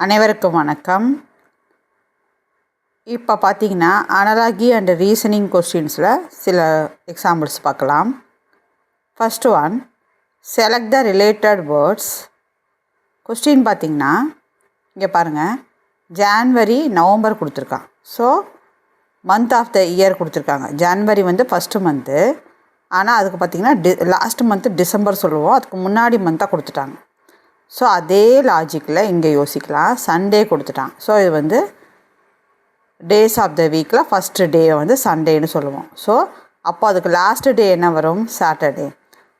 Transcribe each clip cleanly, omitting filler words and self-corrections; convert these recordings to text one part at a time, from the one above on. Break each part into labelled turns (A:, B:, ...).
A: அனைவருக்கும் வணக்கம். இப்போ பார்த்தீங்கன்னா அனலாகி அண்ட் ரீசனிங் கொஸ்டின்ஸில் சில எக்ஸாம்பிள்ஸ் பார்க்கலாம். First one, select the related words. Question பார்த்திங்கன்னா இங்கே பாருங்கள், ஜான்வரி நவம்பர் கொடுத்துருக்கான். So month of the year கொடுத்துருக்காங்க. ஜான்வரி வந்து ஃபஸ்ட்டு மந்த்து, ஆனால் அதுக்கு பார்த்திங்கன்னா லாஸ்ட் மந்த்து டிசம்பர் சொல்லுவோம், அதுக்கு முன்னாடி மந்த்தாக கொடுத்துட்டாங்க. ஸோ அதே லாஜிக்கில் இங்கே யோசிக்கலாம். சண்டே கொடுத்துட்டான். ஸோ இது வந்து டேஸ் ஆஃப் த வீக்கில் ஃபஸ்ட்டு டே வந்து சண்டேன்னு சொல்லுவோம். ஸோ அப்போ அதுக்கு லாஸ்ட்டு டே என்ன வரும்? சாட்டர்டே.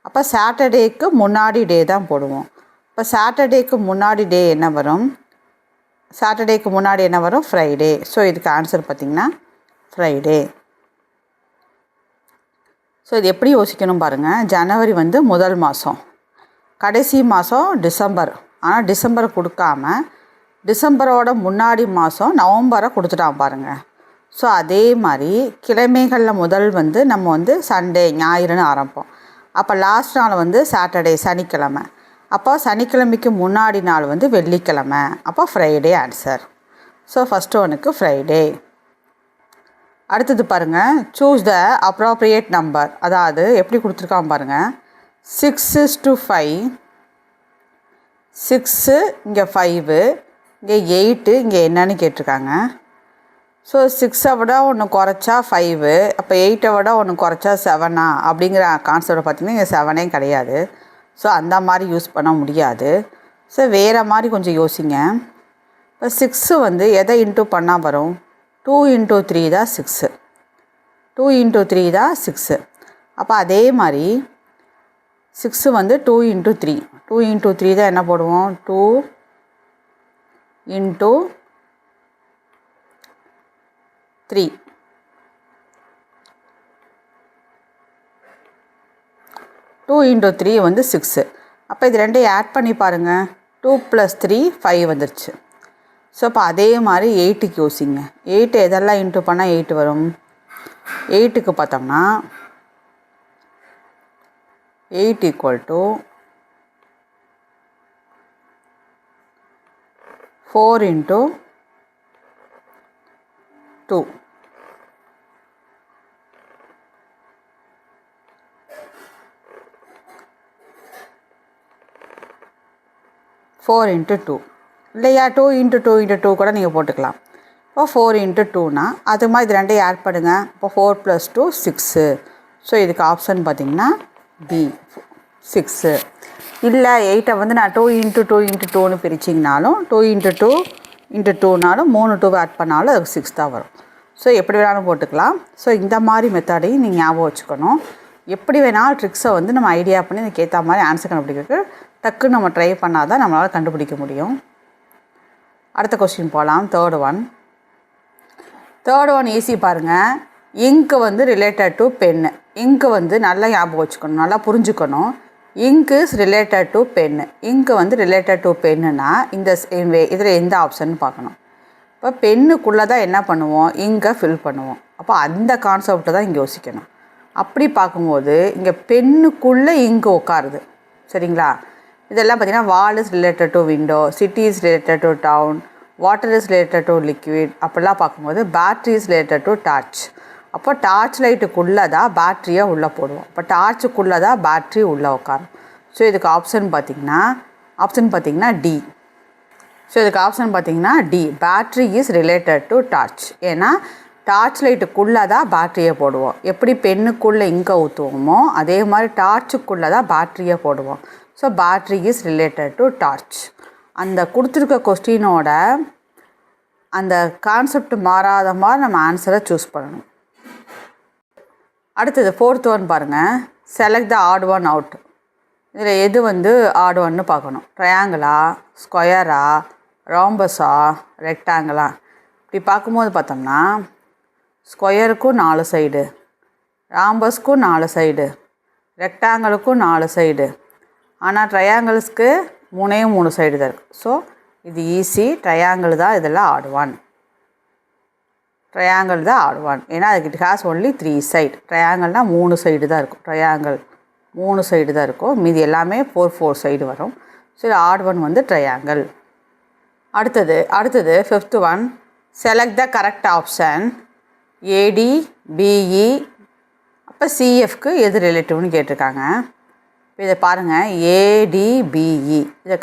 A: அப்போ சாட்டர்டேக்கு முன்னாடி டே தான் போடுவோம். இப்போ சாட்டர்டேக்கு முன்னாடி டே என்ன வரும்? சாட்டர்டேக்கு முன்னாடி என்ன வரும்? ஃப்ரைடே. ஸோ இதுக்கு ஆன்சர் பார்த்திங்கன்னா ஃப்ரைடே. ஸோ இது எப்படி யோசிக்கணும் பாருங்கள். ஜனவரி வந்து முதல் மாதம், கடைசி மாதம் டிசம்பர். ஆனால் டிசம்பர் கொடுக்காம டிசம்பரோட முன்னாடி மாதம் நவம்பரை கொடுத்துட்டான் பாருங்கள். ஸோ அதே மாதிரி கிழமைகளில் முதல் வந்து நம்ம வந்து சண்டே ஞாயிறுன்னு ஆரம்பிப்போம். அப்போ லாஸ்ட் நாள் வந்து சாட்டர்டே சனிக்கிழமை. அப்போ சனிக்கிழமைக்கு முன்னாடி நாள் வந்து வெள்ளிக்கிழமை. அப்போ ஃப்ரைடே ஆன்சர். ஸோ ஃபஸ்ட்டு ஒனுக்கு ஃப்ரைடே. அடுத்தது பாருங்கள், சூஸ் த அப்ராப்ரியேட் நம்பர். அதாவது எப்படி கொடுத்துருக்கான் பாருங்கள். 6:5, 6 இங்கே 5, இங்கே 8, இங்கே என்னன்னு கேட்டிருக்காங்க. ஸோ 6 விட ஒன்று குறைச்சா 5, அப்போ 8 விட ஒன்று குறைச்சா 7 அப்படிங்கிற கான்செப்ட் பார்த்திங்கன்னா இங்கே 7 கிடையாது. ஸோ அந்த மாதிரி யூஸ் பண்ண முடியாது. ஸோ வேறு மாதிரி கொஞ்சம் யோசிங்க. இப்போ 6 வந்து எதை இன்ட்டு பண்ணால் வரும்? 2 × 3 தான் 6. 2 × 3 தான் 6. அப்போ அதே மாதிரி 6 வந்து 2 × 3. 2 × 3 தான் என்ன போடுவோம்? 2 × 3. 2 × 3 வந்து 6. அப்போ இது ரெண்டையும் ஆட் பண்ணி பாருங்கள். 2 + 3 5 வந்துருச்சு. ஸோ அப்போ அதே மாதிரி 8க்கு யோசிங்க. 8 எதெல்லாம் இன்ட்டு பண்ணால் 8 வரும்? 8க்கு பார்த்தோம்னா 8 = 4 × 2. 4 × 2 இல்லையா? 2 × 2 × 2 கூட நீங்கள் போட்டுக்கலாம். இப்போ 4 × 2னா அது மாதிரி இது ரெண்டையும் ஆட் பண்ணுங்க. இப்போ 4 + 2 6. ஸோ இதுக்கு ஆப்ஷன் பார்த்திங்கன்னா பி 6. இல்லை 8 வந்து நான் 2 × 2 × 2ன்னு பிரிச்சிங்கனாலும் 2 × 2 × 2னாலும் 3 2 ஆட் பண்ணாலும் அதுக்கு 6 தான் வரும். ஸோ எப்படி வேணாலும் போட்டுக்கலாம். ஸோ இந்த மாதிரி மெத்தடையும் நீங்கள் ஞாபகம் வச்சுக்கணும். எப்படி வேணாலும் ட்ரிக்ஸை வந்து நம்ம ஐடியா பண்ணி அதுக்கு ஏற்ற மாதிரி ஆன்சர் கண்டுபிடிக்கிறதுக்கு டக்குன்னு நம்ம ட்ரை பண்ணால் தான் நம்மளால் கண்டுபிடிக்க முடியும். அடுத்த கொஸ்டின் போகலாம். தேர்ட் ஒன் ஈஸி பாருங்கள். இங்கு வந்து ரிலேட்டட் டு பென்னு. இங்கு வந்து நல்லா ஞாபகம் வச்சுக்கணும், நல்லா புரிஞ்சுக்கணும். இங்கு இஸ் ரிலேட்டட் டு பென்னு. இங்கு வந்து ரிலேட்டட் டு பென்னுனா இந்த இதில் எந்த ஆப்ஷன் பார்க்கணும். இப்போ பென்னுக்குள்ளே தான் என்ன பண்ணுவோம்? இங்கே ஃபில் பண்ணுவோம். அப்போ அந்த கான்செப்டை தான் இங்கே யோசிக்கணும். அப்படி பார்க்கும்போது இங்கே பென்னுக்குள்ளே இங்கு உட்காருது. சரிங்களா? இதெல்லாம் பார்த்திங்கன்னா wall is related to window, city is related to town, water is related to liquid. அப்படிலாம் பார்க்கும்போது battery is related to torch. அப்போ டார்ச் லைட்டுக்குள்ளே தான் பேட்ரியை உள்ளே போடுவோம். இப்போ டார்ச்சுக்குள்ளே தான் பேட்ரி உள்ளே உட்காரும். ஸோ இதுக்கு ஆப்ஷன் பார்த்திங்கன்னா டி. ஸோ இதுக்கு ஆப்ஷன் பார்த்திங்கன்னா D, battery is related to torch. ஏன்னா டார்ச் லைட்டுக்குள்ளே தான் பேட்ரியை போடுவோம். எப்படி பென்னுக்குள்ளே இங்கே ஊற்றுவோமோ அதே மாதிரி டார்ச்சுக்குள்ளே தான் பேட்ரியை போடுவோம். So battery is related to torch. அந்த கொடுத்துருக்க கொஸ்டினோட அந்த கான்செப்ட் மாறாத மாதிரி நம்ம ஆன்சரை சூஸ் பண்ணணும். அடுத்தது 4th ஒன் பாருங்கள். Select the odd one out. இதில் எது வந்து ஆட் ஒன்னு பார்க்கணும். ட்ரையாங்கிளா, ஸ்கொயரா, ராம்பஸா, ரெக்டாங்கிளா? இப்படி பார்க்கும்போது பார்த்தோம்னா ஸ்கொயருக்கும் 4 சைடு, ராம்பஸ்க்கும் 4 சைடு, ரெக்டாங்கிளுக்கும் 4 சைடு. ஆனால் ட்ரையாங்கிள்ஸ்க்கு 3 சைடு தான் இருக்குது. ஸோ இது ஈஸி. ட்ரையாங்கிள் தான் இதெல்லாம் ஆட் ஒன். ட்ரையாங்கிள் தான் ஆட் ஒன். ஏன்னா அதுக்கு இட் ஹேஸ் ஒன்லி 3 சைடு. ட்ரையாங்கிள்னால் 3 சைடு தான் இருக்கும். ட்ரையாங்கிள் 3 சைடு தான் இருக்கும். மீதி எல்லாமே 4 சைடு வரும். ஸோ ஆட் ஒன் வந்து ட்ரையாங்கிள். அடுத்தது fifth one, select the correct option AD BE. அப்போ சிஎஃப்க்கு எது ரிலேட்டிவ்னு கேட்டிருக்காங்க. இப்போ இதை பாருங்கள், ஏடிபிஇ இதை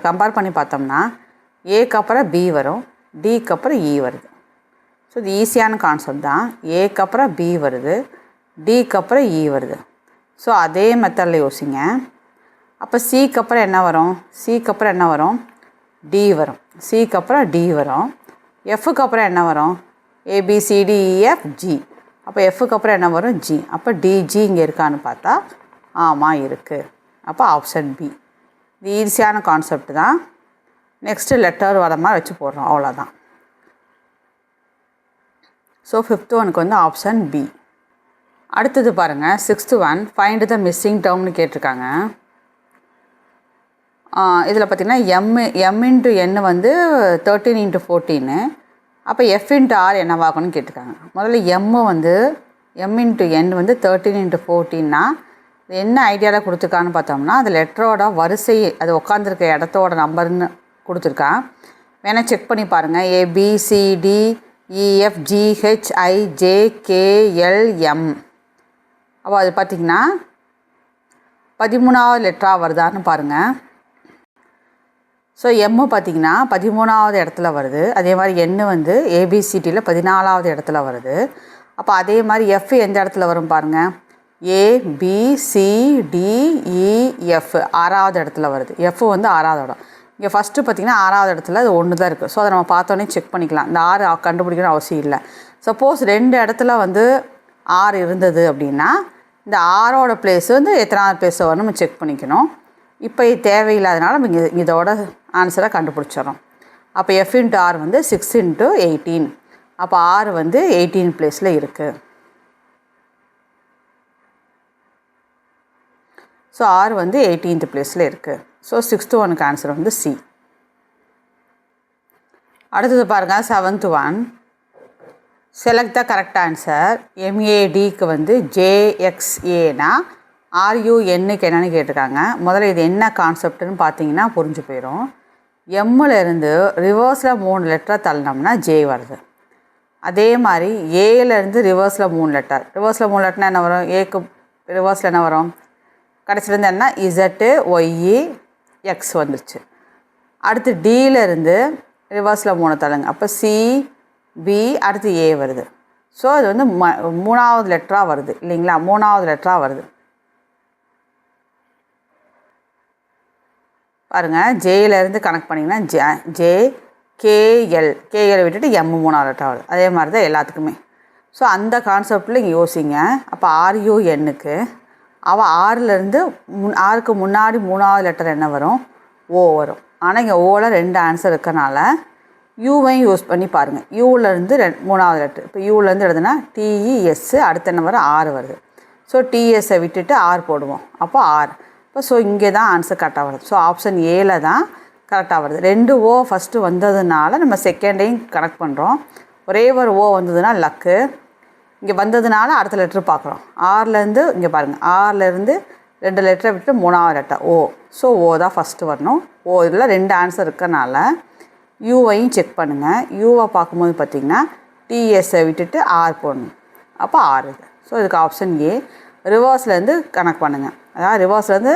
A: கம்பேர் பண்ணி பார்த்தோம்னா ஏக்கு அப்புறம் பி வரும், டிக்கு அப்புறம் இ வருது. ஸோ இது ஈஸியான கான்செப்ட் தான். ஏக்கு அப்புறம் பி வருது, டிக்கு அப்புறம் இ வருது. ஸோ அதே மெத்தடில் யோசிங்க. அப்போ சிக்கு அப்புறம் என்ன வரும்? சிக்கு அப்புறம் என்ன வரும்? டி வரும். சிக்கு அப்புறம் டி வரும். எஃப்க்கு அப்புறம் என்ன வரும்? ABCDEF G. அப்போ எஃப்க்கு அப்புறம் என்ன வரும்? ஜி. அப்போ டிஜி இங்கே இருக்கான்னு பார்த்தா ஆமாம் இருக்குது. அப்போ ஆப்ஷன் பி. இது ஈஸியான கான்செப்ட் தான். நெக்ஸ்ட்டு லெட்டர் வர மாதிரி வச்சு போடுறோம், அவ்வளோதான். ஸோ ஃபிஃப்த் ஒனுக்கு வந்து ஆப்ஷன் பி. அடுத்தது பாருங்கள், sixth one, find the missing டேர்ம்னு கேட்டிருக்காங்க. இதில் பார்த்திங்கன்னா எம் இன்ட்டு என் வந்து 13 × 14. அப்போ எஃப் இன்ட்டு ஆர் என்னவாகணும்னு கேட்டிருக்காங்க. முதல்ல எம் இன்ட்டு என் வந்து 13 × 14னா என்ன ஐடியாவில் கொடுத்துருக்கான்னு பார்த்தோம்னா, அது லெட்டரோட வரிசை, அது உட்காந்துருக்க இடத்தோட நம்பர்னு கொடுத்துருக்கான். வேணால் செக் பண்ணி பாருங்கள். ABCDEFGHIJKLM. அப்போ அது பார்த்திங்கன்னா 13வது லெட்டராக வருதான்னு பாருங்கள். ஸோ எம்மு பார்த்திங்கன்னா 13வது இடத்துல வருது. அதே மாதிரி எண்ணு வந்து ஏபிசிடியில் 14வது இடத்துல வருது. அப்போ அதே மாதிரி எஃப் எந்த இடத்துல வரும் பாருங்கள், ABCDEF 6வது இடத்துல வருது. எஃப் வந்து 6வது இடம். இங்கே ஃபஸ்ட்டு பார்த்திங்கன்னா 6வது இடத்துல அது ஒன்று தான் இருக்குது. ஸோ அதை நம்ம பார்த்தோன்னே செக் பண்ணிக்கலாம். இந்த 6 கண்டுபிடிக்கணும் அவசியம் இல்லை. சப்போஸ் 2 இடத்துல வந்து 6 இருந்தது அப்படின்னா இந்த 6ஓட பிளேஸ் வந்து எத்தனாவது பிளேஸ் வரும் நம்ம செக் பண்ணிக்கணும். இப்போ இது தேவையில்லாதனால நம்ம இதோட ஆன்சரை கண்டுபிடிச்சிடறோம். அப்போ எஃப் இன்ட்டு ஆர் வந்து 6 × 18. அப்போ ஆர் வந்து 18 பிளேஸில் இருக்குது. ஸோ ஆர் வந்து 18th பிளேஸில் இருக்குது. ஸோ 6th ஒனுக்கு ஆன்சர் வந்து சி. அடுத்தது பாருங்கள், 7th one, select the correct answer. எம்ஏடிக்கு வந்து ஜேஎக்ஸ்ஏனா ஆர்யூஎன்னுக்கு என்னென்னு கேட்டிருக்காங்க. முதல்ல இது என்ன கான்செப்ட்னு பார்த்தீங்கன்னா புரிஞ்சு போயிடும். எம்மிலேருந்து ரிவர்ஸில் 3 லெட்டரை தள்ளினோம்னா ஜே வருது. அதே மாதிரி ஏலேருந்து ரிவர்ஸில் 3 லெட்டர். ரிவர்ஸில் 3 லெட்டர்னா என்ன வரும்? ஏக்கு ரிவர்ஸில் என்ன வரும்? கடைசிலேருந்து என்ன? இசட்டு ஒய்இ எக்ஸ் வந்துருச்சு. அடுத்து டியிலேருந்து ரிவர்ஸில் 3 தள்ளுங்க. அப்போ சி பி அடுத்து ஏ வருது. ஸோ அது வந்து 3வது லெட்டராக வருது இல்லைங்களா? 3வது லெட்டராக வருது. பாருங்கள், ஜேயிலேருந்து கனெக்ட் பண்ணிங்கன்னா கேஎல் விட்டுட்டு எம் 3வது லெட்டராக வருது. அதே மாதிரி தான் எல்லாத்துக்குமே. ஸோ அந்த கான்செப்டில் இங்கே யோசிங்க. அப்போ ஆர்யூஎன்னுக்கு அவள் ஆறுக்கு முன்னாடி 3வது லெட்டர் என்ன வரும்? ஓ வரும். ஆனால் இங்கே ஓவில் 2 ஆன்சர் இருக்கனால யூவையும் யூஸ் பண்ணி பாருங்கள். யூவிலேருந்து 3வது லெட்டர். இப்போ யூவிலேருந்து எழுதுனா டிஇஎஸ் அடுத்து என்ன வரும்? ஆர் வருது. ஸோ டிஎஸ்ஸை விட்டுட்டு ஆர் போடுவோம். அப்போ ஆர். இப்போ ஸோ இங்கே தான் ஆன்சர் கரெக்டாக வருது. ஸோ ஆப்ஷன் ஏல தான் கரெக்டாக வருது. 2 ஓ ஃபஸ்ட்டு வந்ததுனால நம்ம செகண்டையும் கனெக்ட் பண்ணுறோம். ஒரே ஒரு ஓ வந்ததுன்னா லக்கு. இங்கே வந்ததுனால அடுத்த லெட்ரு பார்க்குறோம். ஆர்லேருந்து இங்கே பாருங்கள், ஆர்லேருந்து 2 லெட்டரை விட்டு 3வது லெட்டர் ஓ. ஸோ ஓ தான் ஃபஸ்ட்டு வரணும். ஓ இதில் 2 ஆன்சர் இருக்கனால யூவையும் செக் பண்ணுங்கள். யூவை பார்க்கும்போது பார்த்திங்கன்னா டிஎஸ்ஸை விட்டுட்டு ஆர் போடணும். அப்போ ஆர் இது. ஸோ இதுக்கு ஆப்ஷன் ஏ. ரிவர்ஸ்லேருந்து கனெக்ட் பண்ணுங்கள். அதாவது ரிவர்ஸ்லேருந்து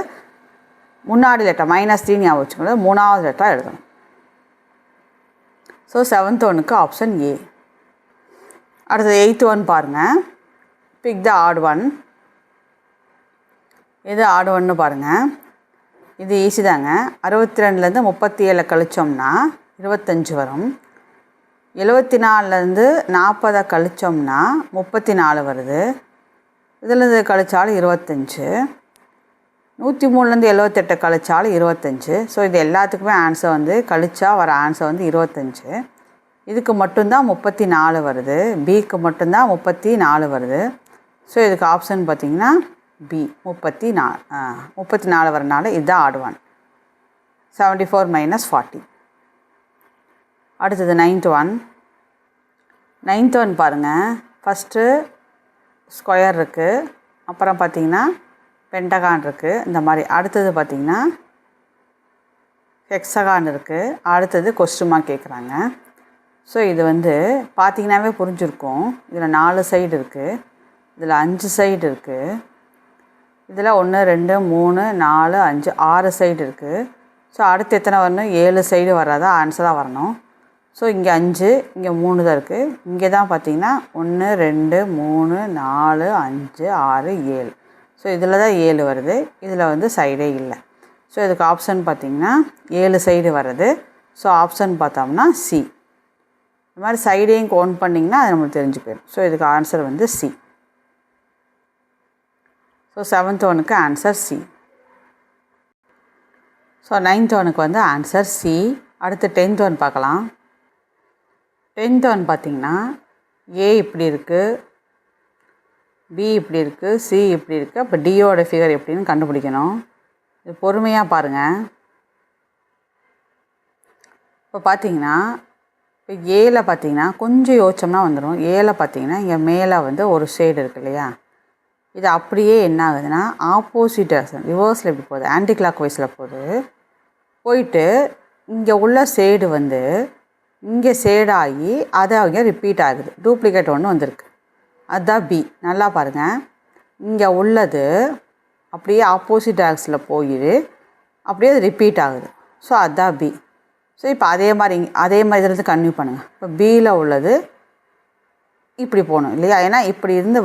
A: முன்னாடி லெட்டர் -3 ஞாபகம் வச்சுக்கணும். 3வது லெட்டராக எழுதணும். ஸோ 7th ஒனுக்கு ஆப்ஷன் ஏ. அடுத்தது 8th ஒன் பாருங்கள். Pick the odd one. இது ஆட் ஒன்னு பாருங்கள். இது ஈஸி தாங்க. 62லேருந்து 37 கழிச்சோம்னா 25 வரும். 74லேருந்து 40 கழிச்சோம்னா 34 வருது. இதில் கழிச்சாலும் 25. 103லேருந்து 78 கழிச்சாலும் 25. ஸோ இது எல்லாத்துக்குமே ஆன்சர் வந்து கழிச்சா வர ஆன்சர் வந்து 25. இதுக்கு மட்டும்தான் 34 வருது. பிக்கு மட்டும்தான் 34 வருது. ஸோ இதுக்கு ஆப்ஷன் பார்த்திங்கன்னா பி 34 வரனால இதுதான் ஆட் ஒன். 74 - 40. அடுத்தது 9th ஒன். 9th ஒன் பாருங்கள். ஃபஸ்ட்டு ஸ்கொயர் இருக்குது, அப்புறம் பார்த்திங்கன்னா பென்டகான் இருக்குது இந்த மாதிரி. அடுத்தது பார்த்திங்கன்னா ஹெக்ஸகான் இருக்குது. அடுத்தது கொஸ்டின் மார்க் கேட்குறாங்க. ஸோ இது வந்து பார்த்திங்கனாவே புரிஞ்சிருக்கும். இதில் 4 சைடு இருக்குது, இதில் 5 சைடு இருக்குது, இதில் 1 2 3 4 5 6 சைடு இருக்குது. ஸோ அடுத்து எத்தனை வரணும்? 7 சைடு வராதா ஆன்சராக வரணும். ஸோ இங்கே 5, இங்கே 3 தான் இருக்குது. இங்கே தான் பார்த்திங்கன்னா 1 2 3 4 5 6 7. ஸோ இதில் தான் 7 வருது. இதில் வந்து சைடே இல்லை. ஸோ இதுக்கு ஆப்ஷன் பார்த்திங்கன்னா 7 சைடு வருது. ஸோ ஆப்ஷன் பார்த்தோம்னா சி. இந்த மாதிரி சைடையும் கவுண்ட் பண்ணிங்கன்னா அது நம்மளுக்கு தெரிஞ்சு போயிடும். ஸோ இதுக்கு ஆன்சர் வந்து சி. ஸோ 7th ஒனுக்கு ஆன்சர் சி. ஸோ 9th ஒனுக்கு வந்து ஆன்சர் சி. அடுத்து 10th ஒன் பார்க்கலாம். 10th ஒன் பார்த்திங்கன்னா ஏ இப்படி இருக்குது, பி இப்படி இருக்குது, சி இப்படி இருக்குது. அப்போ டியோட ஃபிகர் எப்படின்னு கண்டுபிடிக்கணும். இது பொறுமையாக பாருங்கள். இப்போ பார்த்தீங்கன்னா இப்போ ஏல பார்த்தீங்கன்னா கொஞ்சம் யோசிச்சோம்னா வந்துடும். ஏல பார்த்தீங்கன்னா இங்கே மேலே வந்து ஒரு ஷேடு இருக்குது இல்லையா, இது அப்படியே என்ன ஆகுதுன்னா ஆப்போசிட் டைரக்ஷன் ரிவர்ஸில் எப்படி போகுது, ஆன்டி கிளாக் வைஸில் போயிட்டு இங்கே உள்ள ஷேடு வந்து இங்கே ஷேடாகி அது அவங்க ரிப்பீட் ஆகுது. டூப்ளிகேட் ஒன்று வந்திருக்கு, அதுதான் பி. நல்லா பாருங்கள், இங்கே உள்ளது அப்படியே ஆப்போசிட் டைரக்ஷனில் போய் அப்படியே அது ரிப்பீட் ஆகுது. ஸோ அதுதான் பி. ஸோ இப்போ அதே மாதிரி இதிலேருந்து கன்டினியூ பண்ணுங்கள். இப்போ பியில் உள்ளது இப்படி போகணும் இல்லையா, ஏன்னா இப்படி இருந்து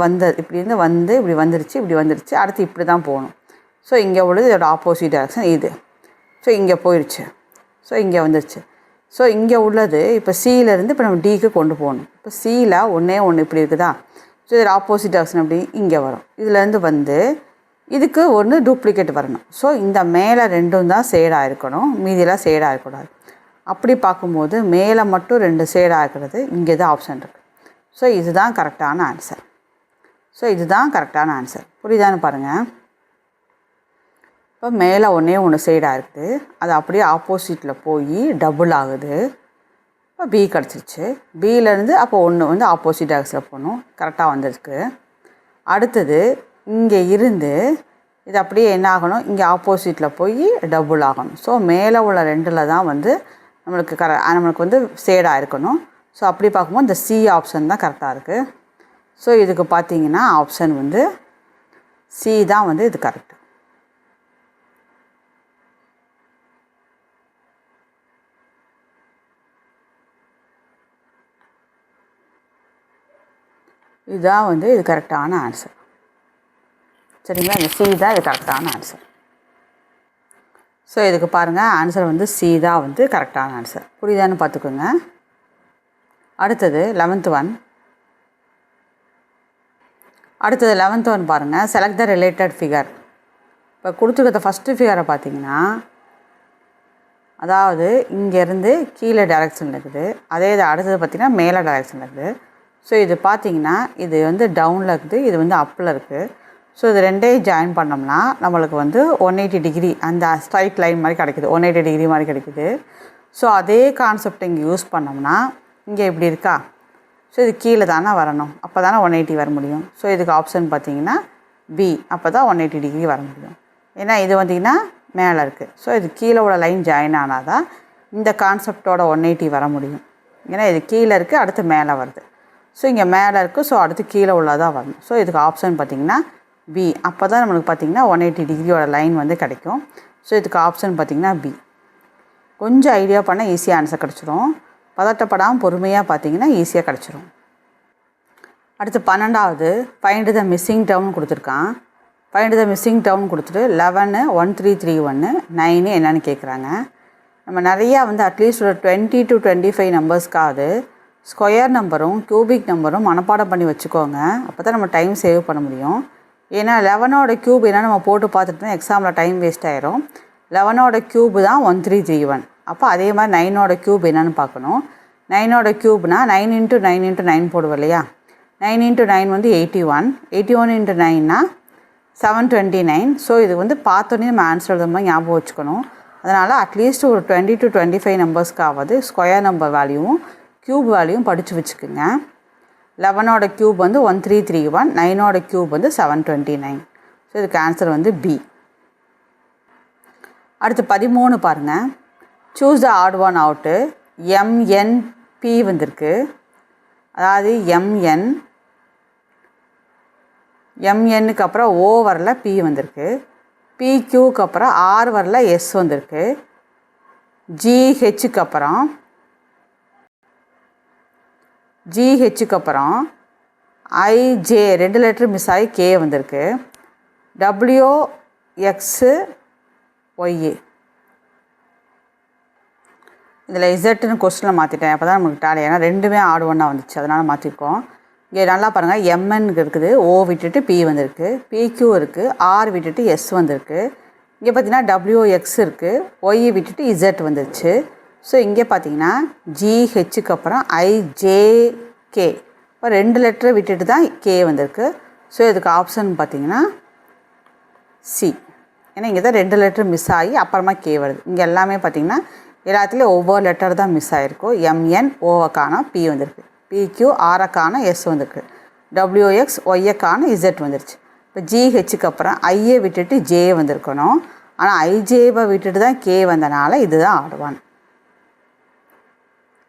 A: இப்படி வந்துருச்சு, அடுத்து இப்படி தான் போகணும். ஸோ இங்கே உள்ளது இதோட ஆப்போசிட் டைரக்ஷன் இது. ஸோ இங்கே போயிடுச்சு, ஸோ இங்கே வந்துருச்சு. ஸோ இங்கே உள்ளது இப்போ சியிலேருந்து இப்போ நம்ம டிக்கு கொண்டு போகணும். இப்போ சியில் ஒன்று இப்படி இருக்குதா, ஸோ இதோட ஆப்போசிட் டைரக்ஷன் அப்படி இங்கே வரும். இதுலேருந்து வந்து இதுக்கு ஒன்று டூப்ளிகேட் வரணும். ஸோ இந்த மேலே 2 தான் ஷேடாக இருக்கணும், மீதியெல்லாம் ஷேடாக இருக்கக்கூடாது. அப்படி பார்க்கும்போது மேலே மட்டும் 2 ஷேடாக இருக்கிறது இங்கே தான் ஆப்ஷன் இருக்குது. ஸோ இதுதான் கரெக்டான ஆன்சர். புரியுதான்னு பாருங்கள். இப்போ மேலே ஒன்று ஷேடாக இருக்குது, அது அப்படியே ஆப்போசிட்டில் போய் டபுள் ஆகுது. இப்போ பி கிடச்சிருச்சு. பியிலேருந்து அப்போ ஒன்று வந்து ஆப்போசிட் டைரக்ஷனில் போகணும், கரெக்டாக வந்திருக்கு. அடுத்தது இங்கே இருந்து இது அப்படியே என்ன ஆகணும், இங்கே ஆப்போசிட்டில் போய் டபுள் ஆகணும். ஸோ மேலே உள்ள 2ல் தான் வந்து நம்மளுக்கு வந்து ஷேடாக இருக்கணும். ஸோ அப்படி பார்க்கும்போது இந்த சி ஆப்ஷன் தான் கரெக்டாக இருக்குது. ஸோ இதுக்கு பார்த்தீங்கன்னா ஆப்ஷன் வந்து சி தான் வந்து இது கரெக்ட். இதுதான் வந்து இது கரெக்டான ஆன்சர். சரிங்களா, இந்த சி தான் இது கரெக்டான ஆன்சர். ஸோ இதுக்கு பாருங்கள், ஆன்சர் வந்து சி தான் வந்து கரெக்டான ஆன்சர். புரியுதான்னு பார்த்துக்கோங்க. அடுத்தது 11th ஒன் பாருங்கள். Select the related figure. இப்போ கொடுத்துருக்க ஃபஸ்ட்டு ஃபிகரை பார்த்தீங்கன்னா, அதாவது இங்கேருந்து கீழே டைரக்ஷனில் இருக்குது, அதே இது அடுத்தது பார்த்திங்கன்னா மேலே டைரக்ஷனில் இருக்குது. ஸோ இது பார்த்திங்கன்னா இது வந்து டவுனில் இருக்குது, இது வந்து அப்பில் இருக்குது. ஸோ இது 2ஐயும் ஜாயின் பண்ணோம்னா நம்மளுக்கு வந்து 180 டிகிரி அந்த ஸ்ட்ரைட் லைன் மாதிரி கிடைக்குது, 180 டிகிரி மாதிரி கிடைக்குது. ஸோ அதே கான்செப்ட் இங்கே யூஸ் பண்ணோம்னா இங்கே இப்படி இருக்கா, ஸோ இது கீழே தானே வரணும், அப்போ தானே 180 வர முடியும். ஸோ இதுக்கு ஆப்ஷன் பார்த்திங்கன்னா பி, அப்போ தான் 180 டிகிரி வர முடியும். ஏன்னா இது பார்த்திங்கன்னா மேலே இருக்குது. ஸோ இது கீழே உள்ள லைன் ஜாயின் ஆனால் தான் இந்த கான்செப்டோட 180 வர முடியும். ஏன்னா இது கீழே இருக்குது, அடுத்து மேலே வருது. ஸோ இங்கே மேலே இருக்குது, ஸோ அடுத்து கீழே உள்ளதாக வரணும். ஸோ இதுக்கு ஆப்ஷன் பார்த்திங்கன்னா பி, அப்போ தான் நம்மளுக்கு பார்த்திங்கன்னா 180 டிகிரியோட லைன் வந்து கிடைக்கும். ஸோ இதுக்கு ஆப்ஷன் பார்த்திங்கன்னா பி. கொஞ்சம் ஐடியா பண்ணால் ஈஸியாக ஆன்சர் கிடச்சிரும். பதட்டப்படாமல் பொறுமையாக பார்த்திங்கன்னா ஈஸியாக கிடச்சிரும். அடுத்து 12வது ஃபைண்ட் த மிஸ்ஸிங் டேர்ம்னு கொடுத்துருக்கான். ஃபைண்ட் த மிஸ்ஸிங் டேர்ம்னு கொடுத்துட்டு 11 1331 9 என்னென்னு கேட்குறாங்க. நம்ம நிறையா வந்து அட்லீஸ்ட் ஒரு 20 to 25 நம்பர்ஸ்க்காவது ஸ்கொயர் நம்பரும் கியூபிக் நம்பரும் மனப்பாடம் பண்ணி வச்சுக்கோங்க. அப்போ தான் நம்ம டைம் சேவ் பண்ண முடியும். ஏன்னா 11ஓட க்யூப் என்ன நம்ம போட்டு பார்த்துட்டு எக்ஸாமில் டைம் வேஸ்ட் ஆயிரும். 11ஓட க்யூப் தான் 1331. அப்போ அதே மாதிரி 9ஓட க்யூப் என்னென்னு பார்க்கணும். 9ஓட க்யூப்னா 9 × 9 × 9 போடுவோம் இல்லையா, 9 × 9 வந்து 81, 81 × 9னா 729. ஸோ இது வந்து பார்த்தோன்னே நம்ம ஆன்சர் எழுதுற மாதிரி ஞாபகம் வச்சுக்கணும். அதனால் அட்லீஸ்ட் ஒரு 20 to 25 நம்பர்ஸ்க்காவது ஸ்கொயர் நம்பர் வேல்யூவும் க்யூப் வேல்யூவும் படித்து வச்சுக்கோங்க. 11ஓட க்யூப் வந்து 1331, 9ஓட க்யூப் வந்து 729. ஸோ இதுக்கு ஆன்சர் வந்து பி. அடுத்து 13 பாருங்கள். Choose the odd one out. MNP வந்திருக்கு. அதாவது எம்என்னுக்கு அப்புறம் ஓ வரல, பி வந்திருக்கு. பிக்யூக்கு அப்புறம் ஆர் வரல, எஸ் வந்திருக்கு. ஜிஹெச்சுக்கு அப்புறம் ஐஜே 2 லெட்டர் மிஸ் ஆகி கே வந்திருக்கு. டபிள்யூஎக்ஸு ஒய்ஏ. இதில் இசட்டுன்னு கொஸ்டினில் மாற்றிட்டேன். அப்போ தான் நமக்கு டேலி, ஏன்னா ரெண்டுமே ஆட் ஒன்னாக வந்துச்சு, அதனால் மாற்றிருக்கோம். இங்கே நல்லா பாருங்கள், எம்என் இருக்குது, ஓ விட்டுட்டு பி வந்திருக்கு. பிக்யூ இருக்குது, ஆர் விட்டுட்டு எஸ் வந்திருக்கு. இங்கே பார்த்தீங்கன்னா டபிள்யூஎக்ஸ் இருக்குது, ஒய் விட்டுட்டு இசட் வந்துருச்சு. ஸோ இங்கே பார்த்தீங்கன்னா ஜிஹெச்சுக்கு அப்புறம் ஐஜேகே. இப்போ 2 லெட்டரை விட்டுட்டு தான் கே வந்திருக்கு. ஸோ இதுக்கு ஆப்ஷன் பார்த்தீங்கன்னா சி. ஏன்னா இங்கே தான் 2 லெட்டர் மிஸ் ஆகி அப்புறமா கே வருது. இங்கே எல்லாமே பார்த்திங்கன்னா எல்லாத்துலேயும் ஒவ்வொரு லெட்டர் தான் மிஸ் ஆகிருக்கும். எம்என் ஓவக்கான பி வந்திருக்கு, பிக்யூ ஆரக்கான எஸ் வந்திருக்கு, டபிள்யூஎக்ஸ் ஒய்யக்கான இசட் வந்துருச்சு. இப்போ ஜிஹெச்சுக்கு அப்புறம் ஐயை விட்டுட்டு ஜே வந்திருக்கணும். ஆனால் ஐஜேவை விட்டுட்டு தான் கே வந்தனால இதுதான் ஆட் ஒன்.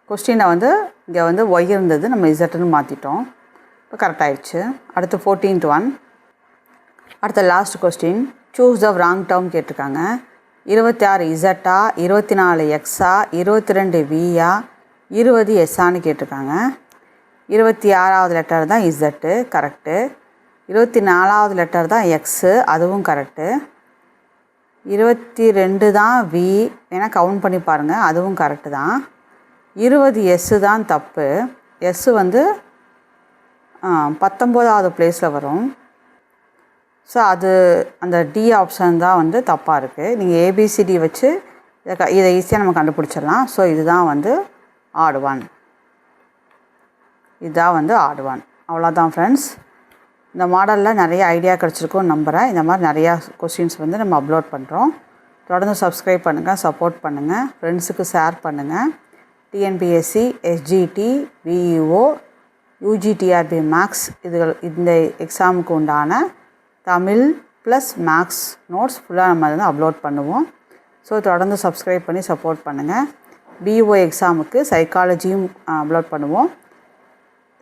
A: கொஸ்டினை வந்து இங்கே வந்து ஒய் இருந்தது, நம்ம இசட்டுன்னு மாற்றிட்டோம். இப்போ கரெக்டாகிடுச்சு. அடுத்து 14th ஒன். அடுத்த last question. Choose the wrong term கேட்டிருக்காங்க. 26 இசட்டா, 24 எக்ஸா, 22 வியா, 20 எஸ்ஸான்னு கேட்டிருக்காங்க. 26வது லெட்டர் தான் இசட்டு, கரெக்டு. 24வது லெட்டர் தான் எக்ஸு, அதுவும் கரெக்டு. 22 தான் வி, வேணால் கவுண்ட் பண்ணி பாருங்கள், அதுவும் கரெக்டு தான். 20 எஸ்ஸு தான் தப்பு. எஸ்ஸு வந்து 19வது பிளேஸில் வரும். ஸோ அது அந்த டி ஆப்ஷன் தான் வந்து தப்பாக இருக்குது. நீங்கள் ஏபிசிடி வச்சு இதை ஈஸியாக நம்ம கண்டுபிடிச்சிடலாம். ஸோ இதுதான் வந்து ஆட் ஒன். இதுதான் வந்து ஆட் ஒன். அவ்வளோதான் ஃப்ரெண்ட்ஸ். இந்த மாடலில் நிறைய ஐடியா கிடச்சிருக்கும்னு நம்புகிறேன். இந்த மாதிரி நிறையா கொஸ்டின்ஸ் வந்து நம்ம அப்லோட் பண்ணுறோம். தொடர்ந்து சப்ஸ்கிரைப் பண்ணுங்கள், சப்போர்ட் பண்ணுங்கள், ஃப்ரெண்ட்ஸுக்கு ஷேர் பண்ணுங்கள். டிஎன்பிஎஸ்சி, எஸ்ஜிடி, விஇஓ, யூஜிடிஆர்பி மேக்ஸ் இந்த எக்ஸாமுக்கு உண்டான தமிழ் ப்ளஸ் மேக்ஸ் நோட்ஸ் ஃபுல்லாக நம்ம வந்து அப்லோட் பண்ணுவோம். ஸோ தொடர்ந்து சப்ஸ்கிரைப் பண்ணி சப்போர்ட் பண்ணுங்கள். பிஇஓ எக்ஸாமுக்கு சைக்காலஜியும் அப்லோட் பண்ணுவோம்.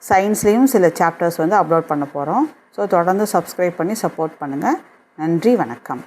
A: சயின்ஸ்லேயும் சில சாப்டர்ஸ் வந்து அப்லோட் பண்ண போகிறோம். ஸோ தொடர்ந்து சப்ஸ்கிரைப் பண்ணி சப்போர்ட் பண்ணுங்கள். நன்றி, வணக்கம்.